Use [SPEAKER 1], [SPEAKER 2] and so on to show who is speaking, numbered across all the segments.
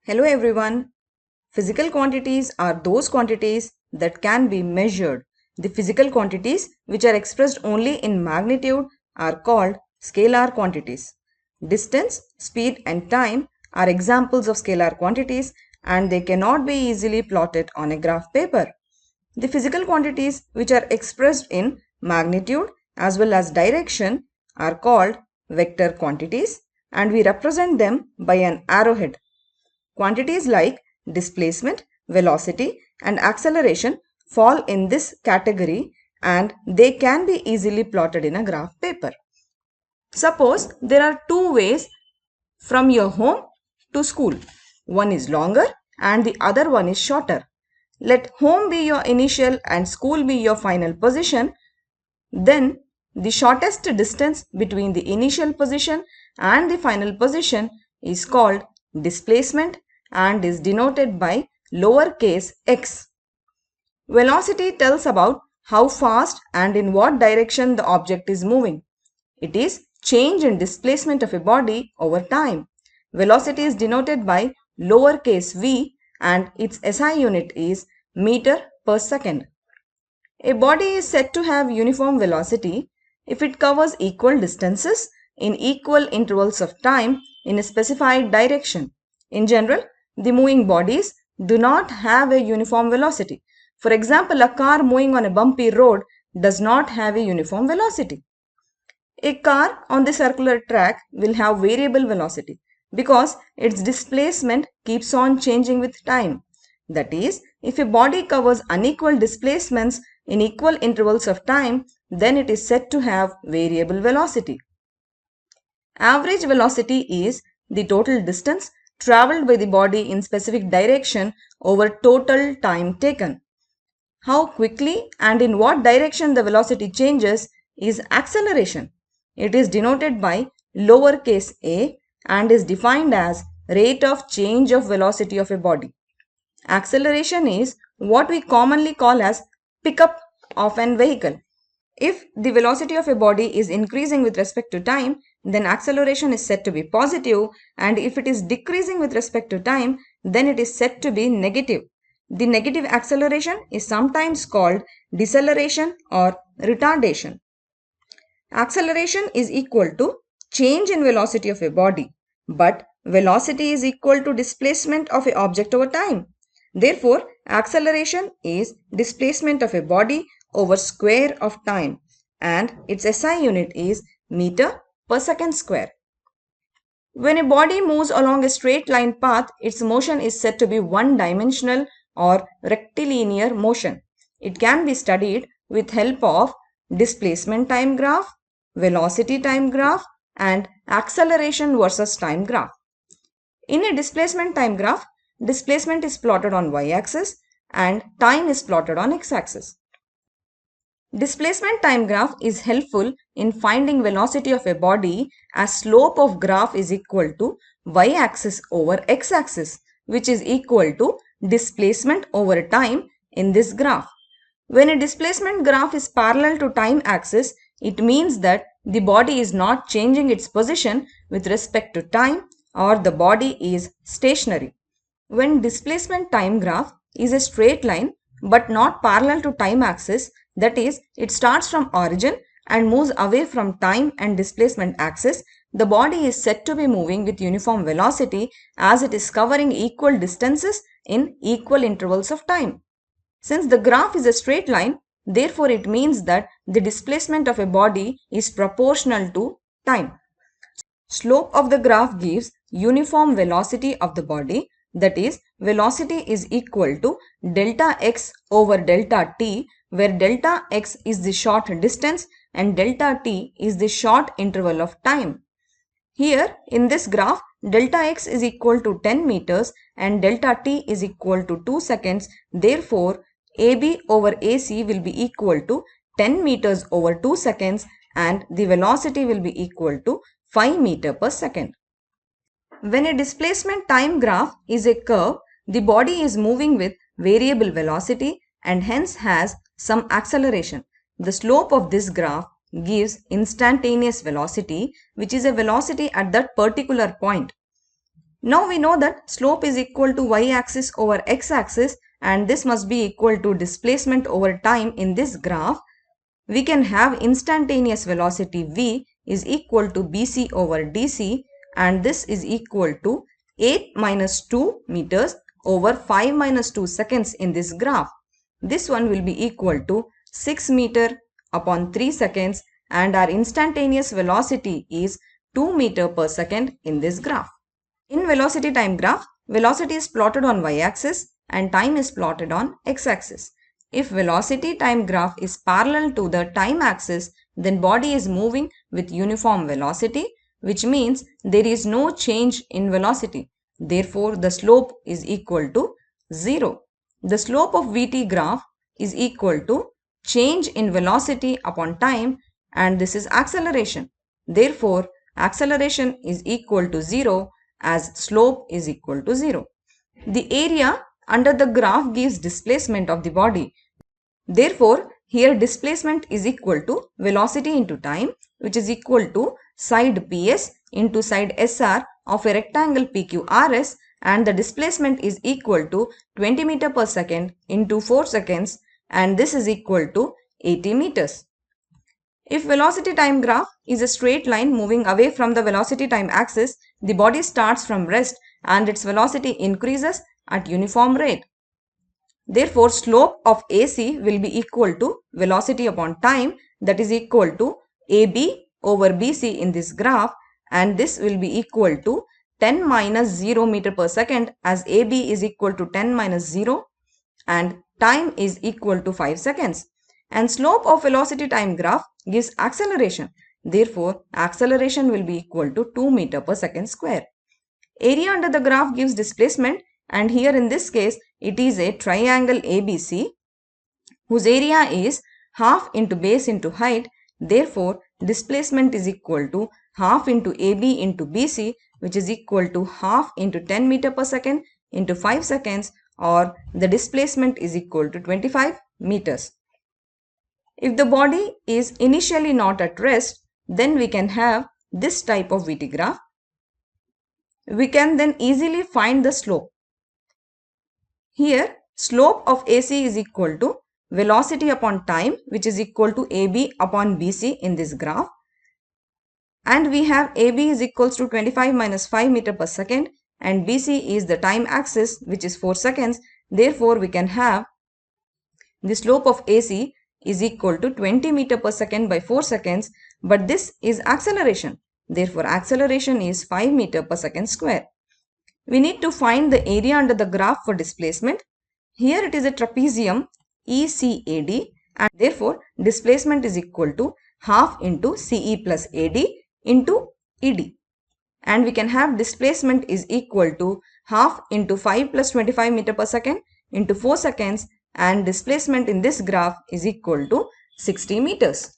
[SPEAKER 1] Hello everyone. Physical quantities are those quantities that can be measured. The physical quantities which are expressed only in magnitude are called scalar quantities. Distance, speed and time are examples of scalar quantities and they cannot be easily plotted on a graph paper. The physical quantities which are expressed in magnitude as well as direction are called vector quantities and we represent them by an arrowhead. Quantities like displacement, velocity and acceleration fall in this category and they can be easily plotted in a graph paper. Suppose there are two ways from your home to school. One is longer and the other one is shorter. Let home be your initial and school be your final position. Then the shortest distance between the initial position and the final position is called displacement and is denoted by lowercase x. Velocity tells about how fast and in what direction the object is moving. It is change in displacement of a body over time. Velocity is denoted by lowercase v and its SI unit is meter per second. A body is said to have uniform velocity if it covers equal distances in equal intervals of time in a specified direction. In general, the moving bodies do not have a uniform velocity. For example, a car moving on a bumpy road does not have a uniform velocity. A car on the circular track will have variable velocity because its displacement keeps on changing with time. That is, if a body covers unequal displacements in equal intervals of time, then it is said to have variable velocity. Average velocity is the total distance traveled by the body in specific direction over total time taken. How quickly and in what direction the velocity changes is acceleration. It is denoted by lowercase a and is defined as rate of change of velocity of a body. Acceleration is what we commonly call as pickup of an vehicle. If the velocity of a body is increasing with respect to time, then acceleration is said to be positive, and if it is decreasing with respect to time, then it is said to be negative. The negative acceleration is sometimes called deceleration or retardation. Acceleration is equal to change in velocity of a body, but velocity is equal to displacement of an object over time. Therefore, acceleration is displacement of a body over square of time and its SI unit is meter per second square. When a body moves along a straight line path, its motion is said to be one-dimensional or rectilinear motion. It can be studied with help of displacement time graph, velocity time graph and acceleration versus time graph. In a displacement time graph, displacement is plotted on y-axis and time is plotted on x-axis. Displacement time graph is helpful in finding velocity of a body as slope of graph is equal to y-axis over x-axis, which is equal to displacement over time in this graph. When a displacement graph is parallel to time axis, it means that the body is not changing its position with respect to time or the body is stationary. When displacement time graph is a straight line but not parallel to time axis, that is, it starts from origin and moves away from time and displacement axis, the body is said to be moving with uniform velocity as it is covering equal distances in equal intervals of time. Since the graph is a straight line, therefore it means that the displacement of a body is proportional to time. Slope of the graph gives uniform velocity of the body, that is, velocity is equal to delta x over delta t, where delta x is the short distance and delta t is the short interval of time. Here in this graph, delta x is equal to 10 meters and delta t is equal to 2 seconds. Therefore, AB over AC will be equal to 10 meters over 2 seconds and the velocity will be equal to 5 meters per second. When a displacement time graph is a curve, the body is moving with variable velocity and hence has some acceleration. The slope of this graph gives instantaneous velocity, which is a velocity at that particular point. Now we know that slope is equal to y-axis over x-axis, and this must be equal to displacement over time in this graph. We can have instantaneous velocity v is equal to bc over dc, and this is equal to 8 minus 2 meters over 5 minus 2 seconds in this graph. This one will be equal to 6 meter upon 3 seconds, and our instantaneous velocity is 2 meter per second in this graph. In velocity time graph, velocity is plotted on y-axis and time is plotted on x-axis. If velocity time graph is parallel to the time axis, then body is moving with uniform velocity, which means there is no change in velocity. Therefore, the slope is equal to 0. The slope of VT graph is equal to change in velocity upon time, and this is acceleration. Therefore, acceleration is equal to 0 as slope is equal to 0. The area under the graph gives displacement of the body. Therefore, here displacement is equal to velocity into time, which is equal to side PS into side SR of a rectangle PQRS, and the displacement is equal to 20 meter per second into 4 seconds, and this is equal to 80 meters. If velocity time graph is a straight line moving away from the velocity time axis, the body starts from rest and its velocity increases at uniform rate. Therefore, slope of AC will be equal to velocity upon time, that is equal to AB over BC in this graph, and this will be equal to 10 minus 0 meter per second, as AB is equal to 10 minus 0 and time is equal to 5 seconds. And slope of velocity time graph gives acceleration. Therefore, acceleration will be equal to 2 meter per second square. Area under the graph gives displacement, and here in this case it is a triangle ABC whose area is half into base into height. Therefore, displacement is equal to half into AB into BC, which is equal to half into 10 meter per second into 5 seconds, or the displacement is equal to 25 meters. If the body is initially not at rest, then we can have this type of VT graph. We can then easily find the slope. Here, slope of AC is equal to velocity upon time, which is equal to AB upon BC in this graph. And we have AB is equals to 25 minus 5 meter per second, and BC is the time axis, which is 4 seconds. Therefore, we can have the slope of AC is equal to 20 meter per second by 4 seconds, but this is acceleration. Therefore, acceleration is 5 meter per second square. We need to find the area under the graph for displacement. Here it is a trapezium ECAD, and therefore displacement is equal to half into CE plus AD into ED. And we can have displacement is equal to half into 5 plus 25 meter per second into 4 seconds, and displacement in this graph is equal to 60 meters.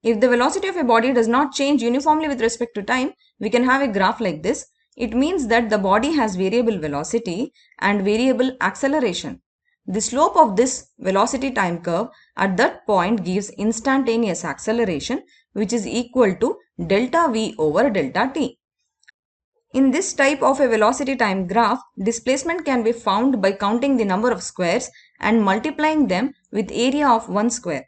[SPEAKER 1] If the velocity of a body does not change uniformly with respect to time, we can have a graph like this. It means that the body has variable velocity and variable acceleration. The slope of this velocity time curve at that point gives instantaneous acceleration, which is equal to delta V over delta T. In this type of a velocity time graph, displacement can be found by counting the number of squares and multiplying them with area of one square.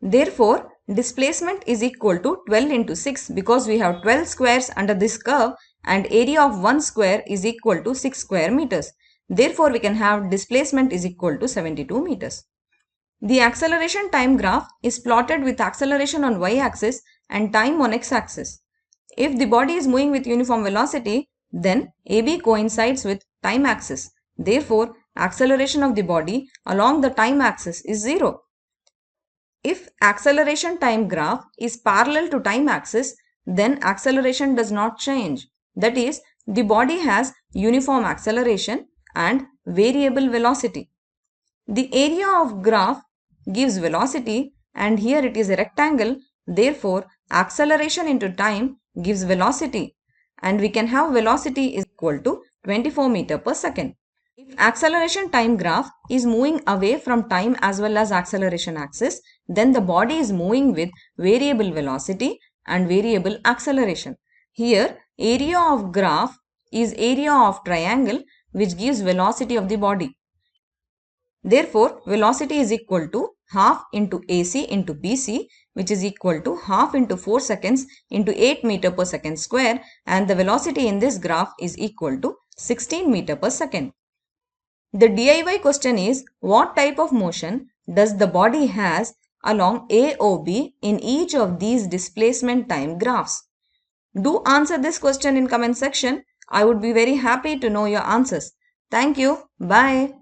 [SPEAKER 1] Therefore, displacement is equal to 12 into 6 because we have 12 squares under this curve, and area of one square is equal to 6 square meters. Therefore, we can have displacement is equal to 72 meters. The acceleration time graph is plotted with acceleration on y-axis and time on x-axis. If the body is moving with uniform velocity, then AB coincides with time axis. Therefore, acceleration of the body along the time axis is 0. If acceleration time graph is parallel to time axis, then acceleration does not change. That is, the body has uniform acceleration and variable velocity. The area of graph gives velocity, and here it is a rectangle. Therefore, acceleration into time gives velocity, and we can have velocity is equal to 24 meter per second. If acceleration time graph is moving away from time as well as acceleration axis, then the body is moving with variable velocity and variable acceleration. Here, area of graph is area of triangle which gives velocity of the body. Therefore, velocity is equal to half into AC into BC, which is equal to half into 4 seconds into 8 meter per second square, and the velocity in this graph is equal to 16 meter per second. The DIY question is, what type of motion does the body has along AOB in each of these displacement time graphs? Do answer this question in comment section. I would be very happy to know your answers. Thank you. Bye.